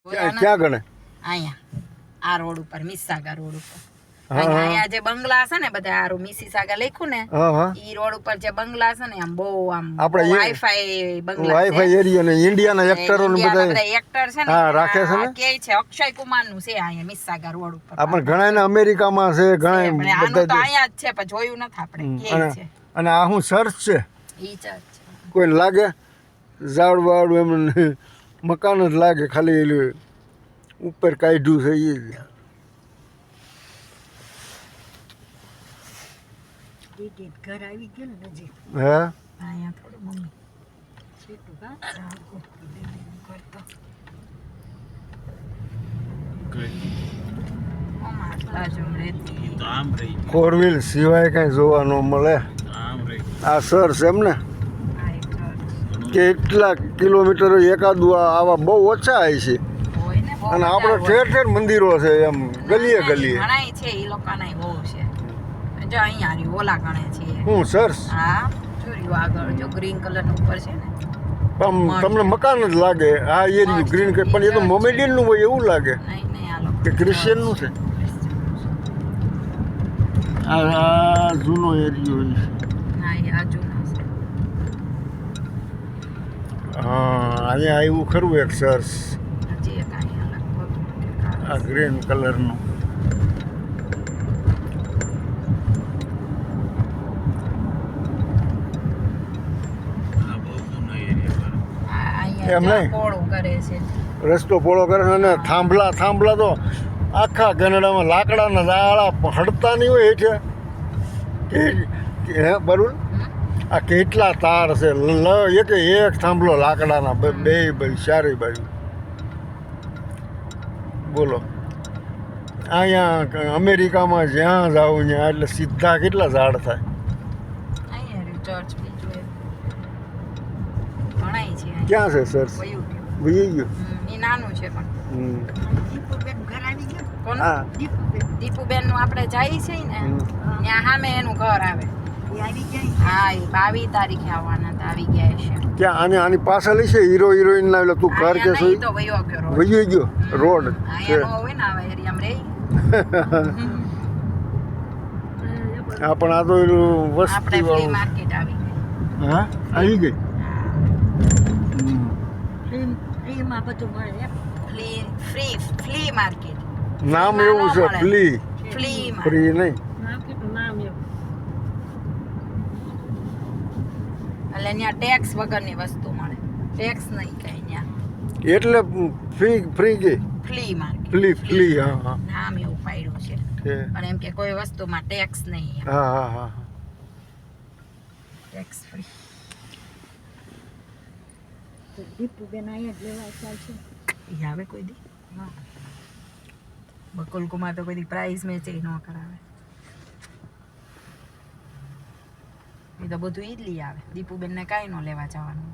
ક્યાં ગણે? અહીંયા આ રોડ ઉપર મિસિસાગા રોડ ઉપર અહીંયા જે બંગલા છે ને બધા આ મિસિસાગા લખ્યું ને ઈ રોડ ઉપર જે બંગલા છે ને આમ બહુ આમ આપણે વાઈફાઈ બંગલા વાઈફાઈ એરિયા ને ઇન્ડિયાના એક્ટરો ને બધા એક્ટર છે ને હા રાખે છે ને કે છે અક્ષય કુમાર નું છે અહીંયા મિસિસાગા રોડ ઉપર આપણે ઘણા ને અમેરિકામાં છે ઘણા આનું તો અહીંયા જ છે પણ જોયું નથી આપણે કે છે અને આ હું સર્ચ છે ઈ ચર્ચ છે કોઈ લાગે ઝાડ વાડ એમ મકાન જ લાગે ખાલી ઉપર કાઢ્યું છે એ ઘર આવી ગયું ને નજીક હે અહીંયા થોડું મમ્મી સીટું કા 4 વ્હીલ સિવાય કઈ જોવા ન મળે આ સર છે એમ ને કેટલા કિલોમીટર એકાદું આવા બહુ ઓછા આવે છે અને આપણે ઠેર ઠેર મંદિરો છે એમ ગલીએ ગલીએ ઘણાય છે એ લોકોના બહુ છે જો અહીંયા આવી ઓલા ગણે છે હું સર હા જોયું આગળ જો ગ્રીન કલર નું ઉપર છે ને તમને મકાન જ લાગે આ એરિયું ગ્રીન પણ એ તો મોમેડિયન નું હોય એવું લાગે નહીં આ લોકો કે ક્રિશ્ચિયન નું છે આ જૂનો એરિયો હા એ આ જૂનો છે હા અહીંયા આવ્યું ખરું એક સર્સ હજી એક અહીંયા લગભગ આ ગ્રીન કલરનું એમ નહીં પોળું કરે છે રસ્તો પોળો કરે છે અને થાંભલા તો આખા કેનેડામાં લાકડાના દાળા હડતા નહીં હોય હેઠે હે બરોબર આ કેટલા તાર છે એક થાંભલો લાકડાના બે ચારે બાજુ બોલો અહીંયા અમેરિકામાં જ્યાં જાવ ત્યાં એટલે સીધા કેટલા ઝાડ થાય અહીંયા ચર્ચ બીજું ઘણાય છે ક્યાં છે સર ભૂલી ગયો એ નાનું છે પણ હા દીપુબેન નું આપણે જાય છે ને ત્યાં સામે એનું ઘર આવે હા એ 22 તારીખે આવવાના હતા આવી ગયા છે ક્યાં આની પાછળ છે હીરો હિરોઈન ના એટલે તું ઘર કે નહીં તો વયો ગયો વયો ગયો રોડ છે અહીંયા હોય ને આવા એરિયામાં રહી હા પણ આ તો વસ્તી આપણે ફ્રી વાળું માર્કેટ આવી ગઈ હા આવી ગઈ ફ્રીમાં બધું મળે ફ્રી માર્કેટ નામ એવું છે ફ્લી ફ્રી ફ્રી નહીં નામ એવું એટલે ત્યાં ટેક્સ વગરની વસ્તુ મળે ટેક્સ નહીં કઈ ત્યાં એટલે ફ્રી ગઈ ફ્રી માર્કેટ ફ્લી હા હા નામ એવું પાડ્યું છે પણ એમ કે કોઈ વસ્તુમાં ટેક્સ નહીં હા હા હા ટેક્સ ફ્રી દીપુબેન અહીંયા જ લેવા ચાલશે એ આવે કોઈ દી હા બકુલ કુમાર તો કોઈ દી પ્રાઇઝ મેચ ન કરાવે એ તો બધું ઈ જ લઈ આવે દીપુબેન ને કાંઈ ન લેવા જવાનું